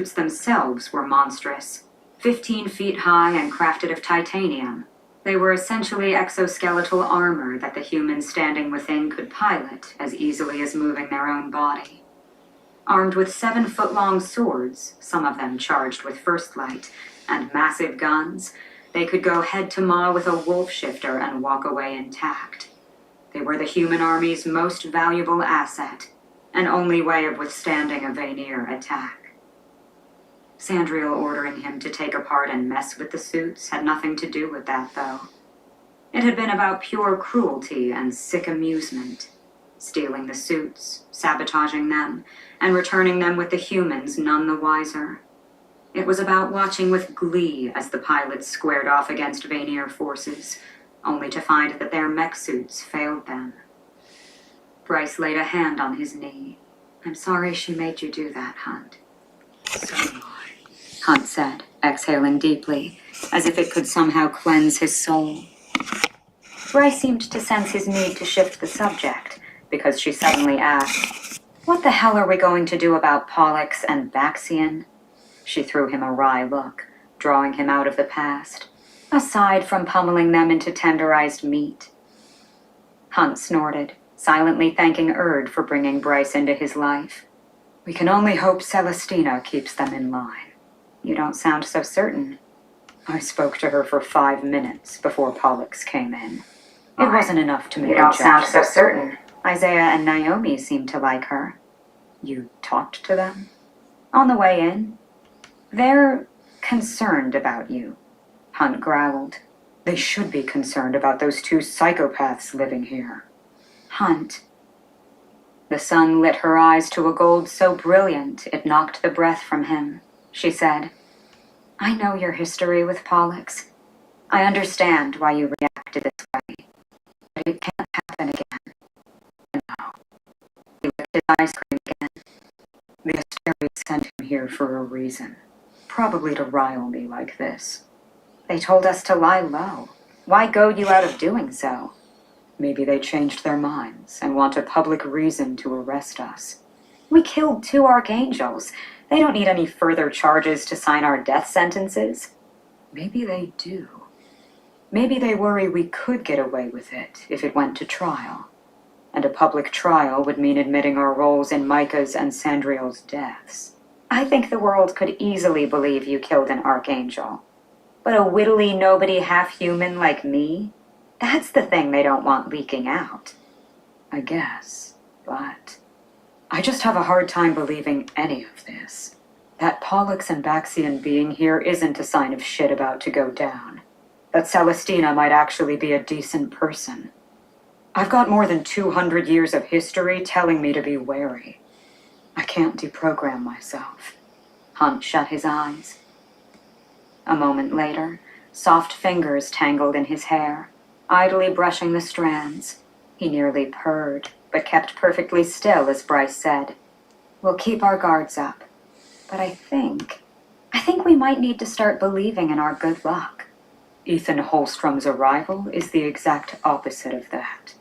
suits themselves were monstrous. 15 feet high and crafted of titanium, they were essentially exoskeletal armor that the humans standing within could pilot as easily as moving their own body. Armed with 7-foot-long swords, some of them charged with first light, and massive guns, they could go head-to-maw with a wolf shifter and walk away intact. They were the human army's most valuable asset, and only way of withstanding a Vanir attack. Sandriel ordering him to take apart and mess with the suits had nothing to do with that, though. It had been about pure cruelty and sick amusement, stealing the suits, sabotaging them, and returning them with the humans none the wiser. It was about watching with glee as the pilots squared off against Vanir forces, only to find that their mech suits failed them. Bryce laid a hand on his knee. "I'm sorry she made you do that, Hunt." "So am I," Hunt said, exhaling deeply, as if it could somehow cleanse his soul. Bryce seemed to sense his need to shift the subject, because she suddenly asked, "What the hell are we going to do about Pollux and Baxian?" She threw him a wry look, drawing him out of the past, aside from pummeling them into tenderized meat. Hunt snorted, silently thanking Erd for bringing Bryce into his life. "We can only hope Celestina keeps them in line." "You don't sound so certain." "I spoke to her for 5 minutes before Pollux came in. It wasn't enough to make a judgment." "You don't sound so certain." "Isaiah and Naomi seem to like her." "You talked to them?" "On the way in. They're concerned about you," Hunt growled. "They should be concerned about those 2 psychopaths living here." "Hunt." The sun lit her eyes to a gold so brilliant it knocked the breath from him. She said, "I know your history with Pollux. I understand why you reacted this way. But it can't happen again." "No." He licked his ice cream again. "The Asteri sent him here for a reason. Probably to rile me like this." "They told us to lie low. Why goad you out of doing so?" "Maybe they changed their minds and want a public reason to arrest us." "We killed 2 archangels. They don't need any further charges to sign our death sentences." "Maybe they do. Maybe they worry we could get away with it if it went to trial. And a public trial would mean admitting our roles in Micah's and Sandriel's deaths." "I think the world could easily believe you killed an archangel. But a wittly nobody half-human like me? That's the thing they don't want leaking out." "I guess, but I just have a hard time believing any of this. That Pollux and Baxian being here isn't a sign of shit about to go down. That Celestina might actually be a decent person. I've got more than 200 years of history telling me to be wary. I can't deprogram myself." Hunt shut his eyes. A moment later, soft fingers tangled in his hair, idly brushing the strands. He nearly purred, but kept perfectly still as Bryce said, "We'll keep our guards up. But I think we might need to start believing in our good luck." "Ethan Holstrom's arrival is the exact opposite of that."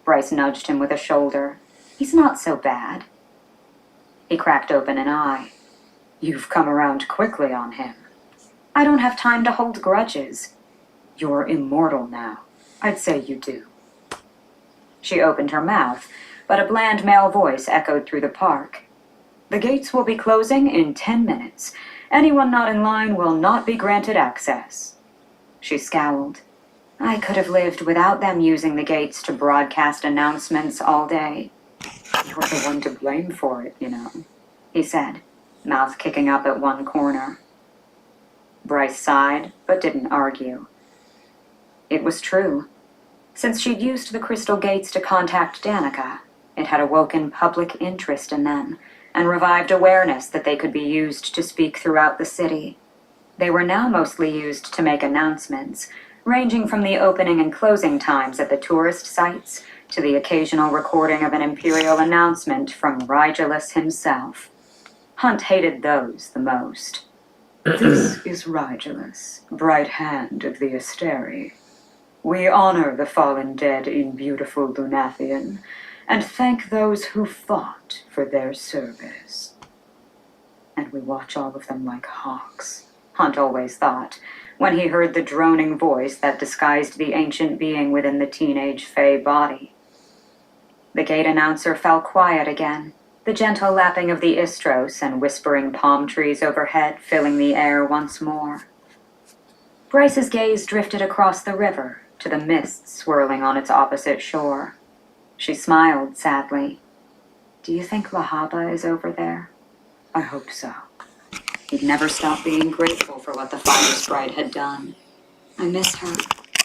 Bryce nudged him with a shoulder. "He's not so bad." He cracked open an eye. "You've come around quickly on him." "I don't have time to hold grudges." "You're immortal now. I'd say you do." She opened her mouth, but a bland male voice echoed through the park. "The gates will be closing in 10 minutes. Anyone not in line will not be granted access." She scowled. "I could have lived without them using the gates to broadcast announcements all day." "You're the one to blame for it, you know," he said, mouth kicking up at one corner. Bryce sighed, but didn't argue. It was true. Since she'd used the crystal gates to contact Danica, it had awoken public interest in them, and revived awareness that they could be used to speak throughout the city. They were now mostly used to make announcements, ranging from the opening and closing times at the tourist sites to the occasional recording of an imperial announcement from Rigulus himself. Hunt hated those the most. "This is Rigulus, bright hand of the Asteri. We honor the fallen dead in beautiful Lunathian, and thank those who fought for their service." and we watch all of them like hawks, Hunt always thought, when he heard the droning voice that disguised the ancient being within the teenage Fey body. The gate announcer fell quiet again, the gentle lapping of the istros and whispering palm trees overhead filling the air once more. Bryce's gaze drifted across the river to the mist swirling on its opposite shore. She smiled sadly. Do you think Lahaba is over there? I hope so. He'd never stop being grateful for what the Fire Sprite had done. I miss her,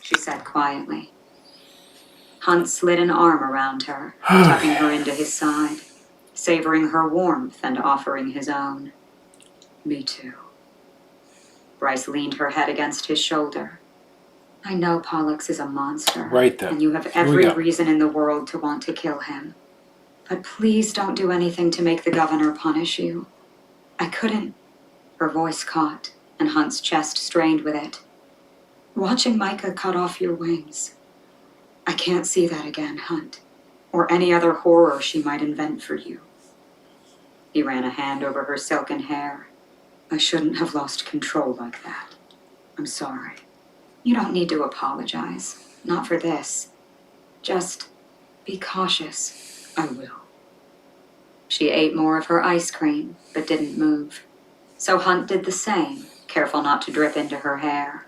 she said quietly. Hunt slid an arm around her, tucking her into his side, savoring her warmth and offering his own. Me too. Bryce leaned her head against his shoulder. I know Pollux is a monster, right then. And you have every reason in the world to want to kill him. But please don't do anything to make the governor punish you. I couldn't. Her voice caught, and Hunt's chest strained with it. Watching Micah cut off your wings. I can't see that again, Hunt, or any other horror she might invent for you. He ran a hand over her silken hair. I shouldn't have lost control like that. I'm sorry. You don't need to apologize. Not for this. Just be cautious. I will. She ate more of her ice cream, but didn't move. So Hunt did the same, careful not to drip into her hair.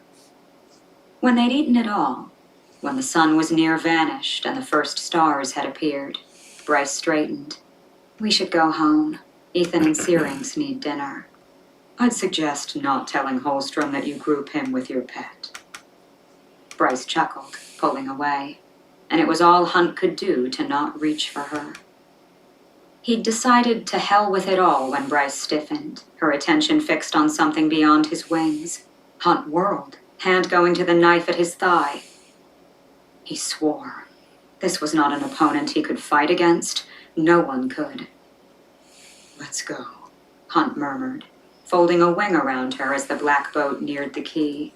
When they'd eaten it all, when the sun was near vanished and the first stars had appeared, Bryce straightened. We should go home. Ethan and Syrinx need dinner. I'd suggest not telling Holstrom that you group him with your pet. Bryce chuckled, pulling away, and it was all Hunt could do to not reach for her. He'd decided to hell with it all when Bryce stiffened, her attention fixed on something beyond his wings. Hunt whirled, hand going to the knife at his thigh. He swore. This was not an opponent he could fight against. No one could. Let's go, Hunt murmured, folding a wing around her as the black boat neared the quay.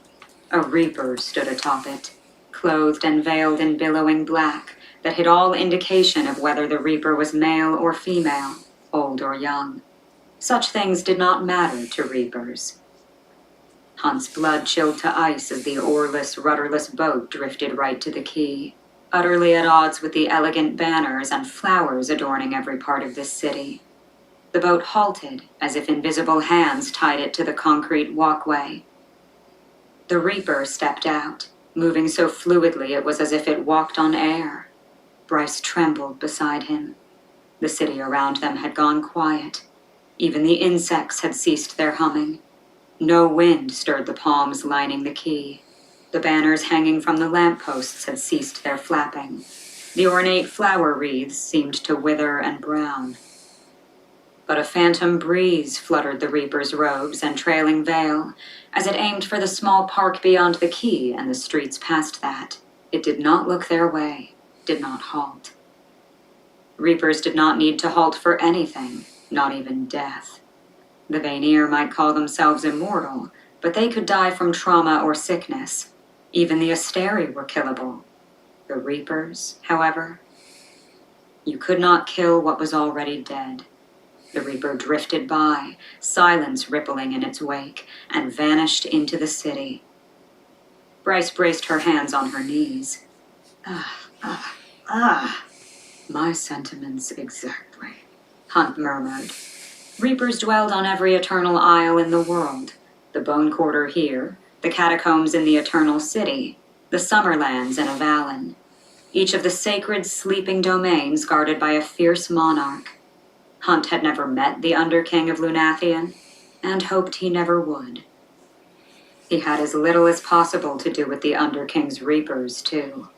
A reaper stood atop it, clothed and veiled in billowing black that hid all indication of whether the reaper was male or female, old or young. Such things did not matter to reapers. Hunt's blood chilled to ice as the oarless, rudderless boat drifted right to the quay, utterly at odds with the elegant banners and flowers adorning every part of this city. The boat halted, as if invisible hands tied it to the concrete walkway. The reaper stepped out, moving so fluidly it was as if it walked on air. Bryce trembled beside him. The city around them had gone quiet. Even the insects had ceased their humming. No wind stirred the palms lining the quay. The banners hanging from the lampposts had ceased their flapping. The ornate flower wreaths seemed to wither and brown. But a phantom breeze fluttered the reaper's robes and trailing veil as it aimed for the small park beyond the quay and the streets past that. It did not look their way, did not halt. Reapers did not need to halt for anything, not even death. The Vanir might call themselves immortal, but they could die from trauma or sickness. Even the Asteri were killable. The Reapers, however, you could not kill what was already dead. The Reaper drifted by, silence rippling in its wake, and vanished into the city. Bryce braced her hands on her knees. My sentiments exactly, Hunt murmured. Reapers dwelled on every eternal isle in the world. The Bone Quarter here, the catacombs in the Eternal City, the Summerlands in Avalon. Each of the sacred sleeping domains guarded by a fierce monarch. Hunt had never met the Underking of Lunathian, and hoped he never would. He had as little as possible to do with the Underking's Reapers, too.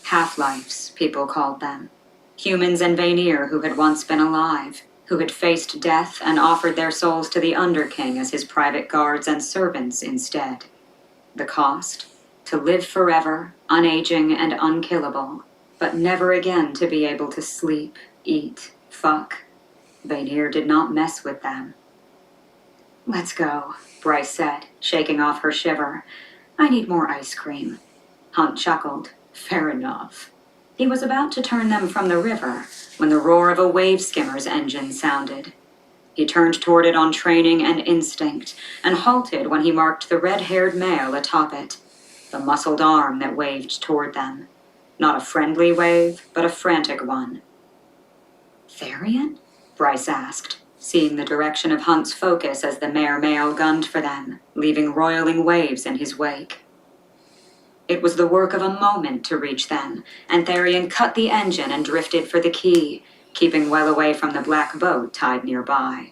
Half-lives, people called them. Humans and Vanir who had once been alive, who had faced death and offered their souls to the Underking as his private guards and servants instead. The cost? To live forever, unaging and unkillable, but never again to be able to sleep, eat, fuck. Vanir did not mess with them. Let's go, Bryce said, shaking off her shiver. I need more ice cream. Hunt chuckled. Fair enough. He was about to turn them from the river when the roar of a wave skimmer's engine sounded. He turned toward it on training and instinct, and halted when he marked the red-haired male atop it, the muscled arm that waved toward them. Not a friendly wave, but a frantic one. "Therian?" Bryce asked, seeing the direction of Hunt's focus as the mare male gunned for them, leaving roiling waves in his wake. It was the work of a moment to reach them, and Therian cut the engine and drifted for the key, keeping well away from the black boat tied nearby.